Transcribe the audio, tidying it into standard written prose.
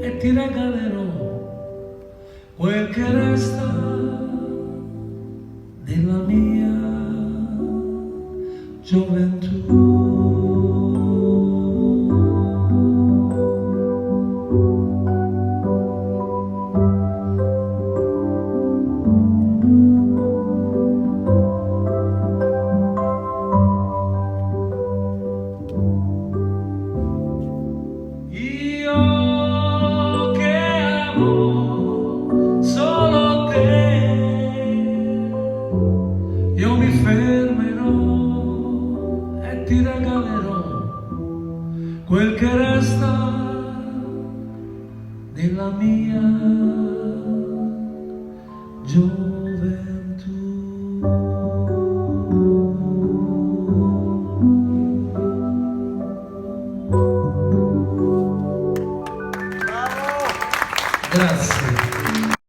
e ti regalerò quel che resta della mia gioventù. Io mi fermerò e ti regalerò quel che resta della mia gioventù. Bravo! Grazie.